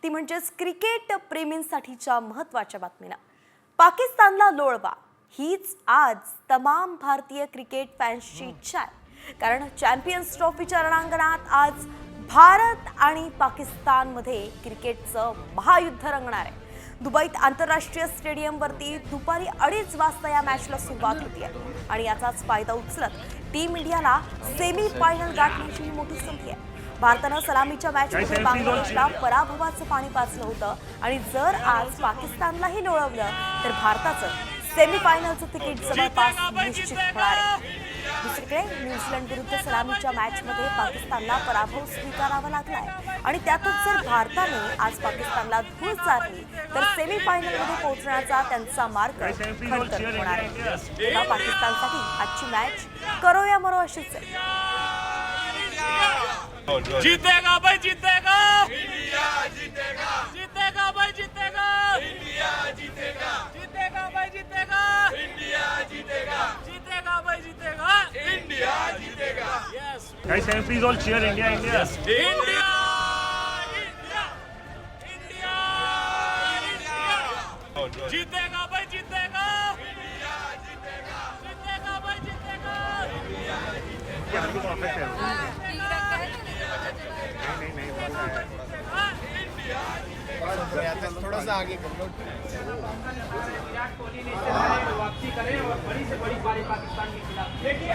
ती म्हणजेच क्रिकेट प्रेमींसाठीच्या महत्त्वाच्या बातमीला. पाकिस्तानला लोळवा हीच आज तमाम भारतीय क्रिकेट फॅन्सची इच्छा आहे. कारण चॅम्पियन्स ट्रॉफीच्या रणांगणात आज भारत आणि पाकिस्तानमध्ये क्रिकेटचं महायुद्ध रंगणार आहे. दुबईत आंतरराष्ट्रीय स्टेडियमवरती दुपारी 2:30 वाजता या मॅचला सुरुवात होतीये आणि याचाच फायदा उचलत टीम इंडियाला सेमी फायनल गाठण्याची मोठी संधी आहे. भारतानं सलामीच्या मॅचमध्ये बांगलादेशला पराभवाचं पाणी पाजलं होतं आणि जर आज पाकिस्तानलाही लोळवलं तर भारताचं सेमीफायनलचं तिकीट जवळपास निश्चित होणार आहे. दुसरीकडे न्यूझीलंड विरुद्ध सलामीच्या मॅचमध्ये पाकिस्तानला पराभव स्वीकारावा लागलाय आणि त्यातून जर भारताने आज पाकिस्तानला धूळ चारली तर सेमीफायनलमध्ये पोहोचण्याचा त्यांचा मार्ग खडतर होणार आहे. तेव्हा पाकिस्तानसाठी आजची मॅच करो या मरो अशीच आहे. जीतेगा भाई जीतेगा, इंडिया जीतेगा, जीतेगा भाई जीतेगा, इंडिया जीतेगा, जीतेगा भाई जीतेगा, इंडिया जीतेगा, जीतेगा भाई जीतेगा, इंडिया जीतेगा. Yes. Guys, can you please all cheer India, India? Yes. India, India, India, India. जीतेगा भाई जीतेगा, इंडिया जीतेगा, जीतेगा भाई जीतेगा, इंडिया जीतेगा. थोड़ा सा आगे कर लो. वापसी करें और बड़ी से बड़ी पारी पाकिस्तान के खिलाफ. देखिए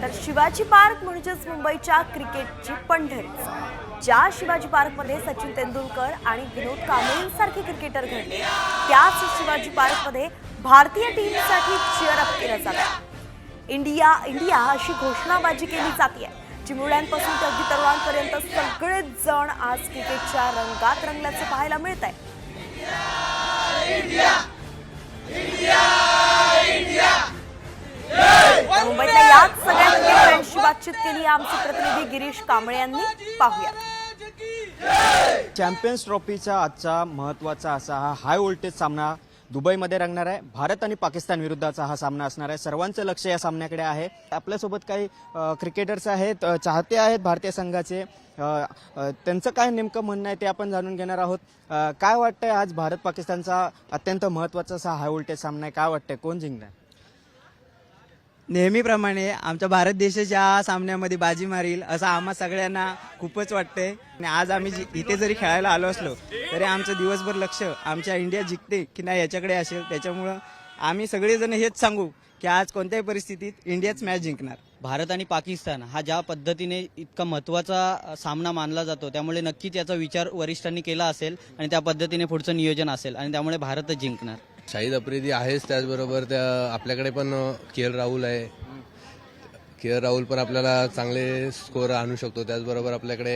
तर शिवाजी पार्क म्हणजेच मुंबईच्या क्रिकेटची पंढरीच. ज्या शिवाजी पार्कमध्ये सचिन तेंडुलकर आणि विनोद कांबळेंसारखे क्रिकेटर घडले त्याच शिवाजी पार्कमध्ये भारतीय टीमसाठी चीअर अप केलं जातं. इंडिया इंडिया अशी घोषणाबाजी केली जाते. चिमुरड्यांपासून ते अगदी तरुणांपर्यंत सगळेच जण आज क्रिकेटच्या रंगात रंगल्याचं पाहायला मिळत आहे. मुंबईतल्या याच सगळ्या क्रिकेट फॅन्सशी बातचीत केली आमचे प्रतिनिधी गिरीश कांबळे यांनी. पाहूया. चॅम्पियन्स ट्रॉफीचा आजचा महत्त्वाचा असा हा हाय व्होल्टेज सामना दुबईमध्ये रंगणार आहे. भारत आणि पाकिस्तान विरुद्धचा हा सामना असणार आहे. सर्वांचं लक्ष या सामन्याकडे आहे. आपल्यासोबत काही क्रिकेटर्स आहेत, चाहते आहेत भारतीय संघाचे. त्यांचं काय नेमकं म्हणणं आहे ते आपण जाणून घेणार आहोत. काय वाटतंय आज भारत पाकिस्तानचा अत्यंत महत्त्वाचा असा हाय व्होल्टेज सामना आहे. काय वाटतंय कोण जिंकणार? नेहमीप्रमाणे आमच्या भारत देशाच्या सामन्यामध्ये बाजी मारील असं आम्हा सगळ्यांना खूपच वाटतंय. आणि आज आम्ही इथे जरी खेळायला आलो असलो तरी आमचं दिवसभर लक्ष आमच्या इंडिया जिंकते की नाही याच्याकडे असेल. त्याच्यामुळं आम्ही सगळेजण हेच सांगू की आज कोणत्याही परिस्थितीत इंडियाच मॅच जिंकणार. भारत आणि पाकिस्तान हा ज्या पद्धतीने इतका महत्त्वाचा सामना मानला जातो त्यामुळे नक्कीच याचा विचार वरिष्ठांनी केला असेल आणि त्या पद्धतीने पुढचं नियोजन असेल आणि त्यामुळे भारतच जिंकणार. शाहिद आफ्रिदी आहेच, त्याचबरोबर त्या आपल्याकडे पण के.एल. राहुल आहे. के.एल. राहुल पण आपल्याला चांगले स्कोअर आणू शकतो. त्याचबरोबर आपल्याकडे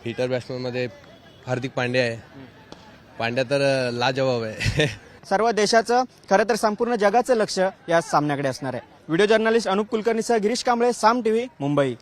हिटर बॅट्समनमध्ये हार्दिक पांड्या आहे. पांड्या तर लाजवाब आहे. सर्व देशाचं खरं तर संपूर्ण जगाचं लक्ष या सामन्याकडे असणार आहे. व्हिडिओ जर्नलिस्ट अनुप कुलकर्णीसह गिरीश कांबळे, साम टीव्ही, मुंबई.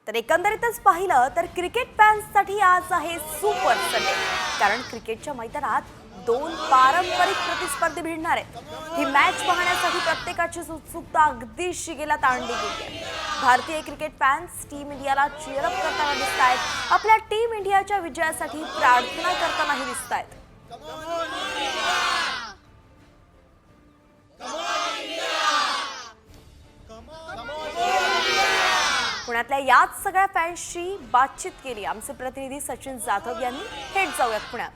तर एकंदरीतच पाहिलं तर क्रिकेट फॅन्ससाठी आज आहे सुपर संडे. कारण क्रिकेटच्या मैदानात 2 पारंपरिक प्रतिस्पर्धी भिडणार आहेत. ही मॅच पाहण्यासाठी प्रत्येकाची उत्सुकता अगदी शिगेला ताणली गेली आहे. भारतीय क्रिकेट फॅन्स टीम इंडियाला चीअर अप करताना दिसत आहेत. आपल्या टीम इंडियाच्या विजयासाठी प्रार्थना करतानाही दिसत आहेत. पुण्यातल्या याच सगळ्या फॅन्सशी बातचीत केली आमचे प्रतिनिधी सचिन जाधव यांनी. थेट जाऊयात पुण्यात.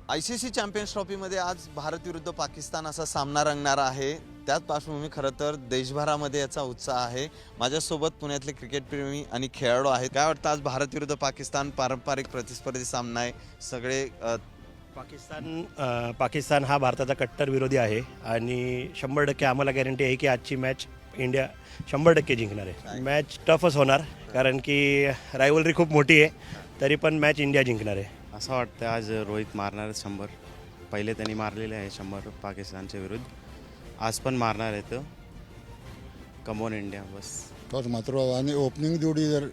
आयसीसी चॅम्पियन्स ट्रॉफीमध्ये आज भारत विरुद्ध पाकिस्तान असा सामना रंगणार आहे. त्याच पार्श्वभूमी खरं तर देशभरामध्ये याचा उत्साह आहे. माझ्यासोबत पुण्यातले क्रिकेटप्रेमी आणि खेळाडू आहेत. काय वाटतं आज भारत विरुद्ध पाकिस्तान पारंपरिक प्रतिस्पर्धी सामना आहे. सगळे पाकिस्तान हा भारताचा कट्टर विरोधी आहे आणि 100% आम्हाला गॅरंटी आहे की आजची मॅच इंडिया 100% जिंकणार आहे. मॅच टफच होणार कारण की रायव्हलरी खूप मोठी आहे. तरी पण मॅच इंडिया जिंकणार आहे असं वाटतं. आज रोहित मारणार 100. पहिले त्यांनी मारलेले आहे 100 पाकिस्तानच्या विरुद्ध. आज पण मारणार आहे. तर come on India bus. Toss मात्र आणि ओपनिंग जोडी जर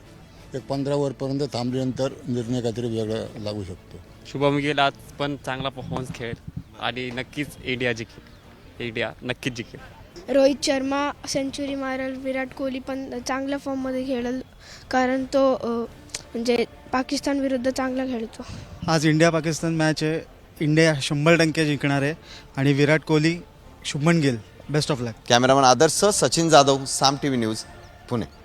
एक 15 ओव्हरपर्यंत थांबल्यानंतर निर्णय काहीतरी वेगळा लागू शकतो. शुभम गिल आज पण चांगला परफॉर्मन्स खेळेल आणि नक्कीच इंडिया जिंकेल. इंडिया नक्कीच जिंकेल. रोहित शर्मा सेंचुरी मारेल. विराट कोहली पण चांगल्या फॉर्ममध्ये खेळेल कारण तो म्हणजे पाकिस्तान विरुद्ध चांगला खेळतो. आज इंडिया पाकिस्तान मॅच आहे. इंडिया 100% जिंकणार आहे आणि Virat Kohli, Shubman Gill best of luck. Cameraman Adarsh Sachin Jadhav, Saam TV news, Pune.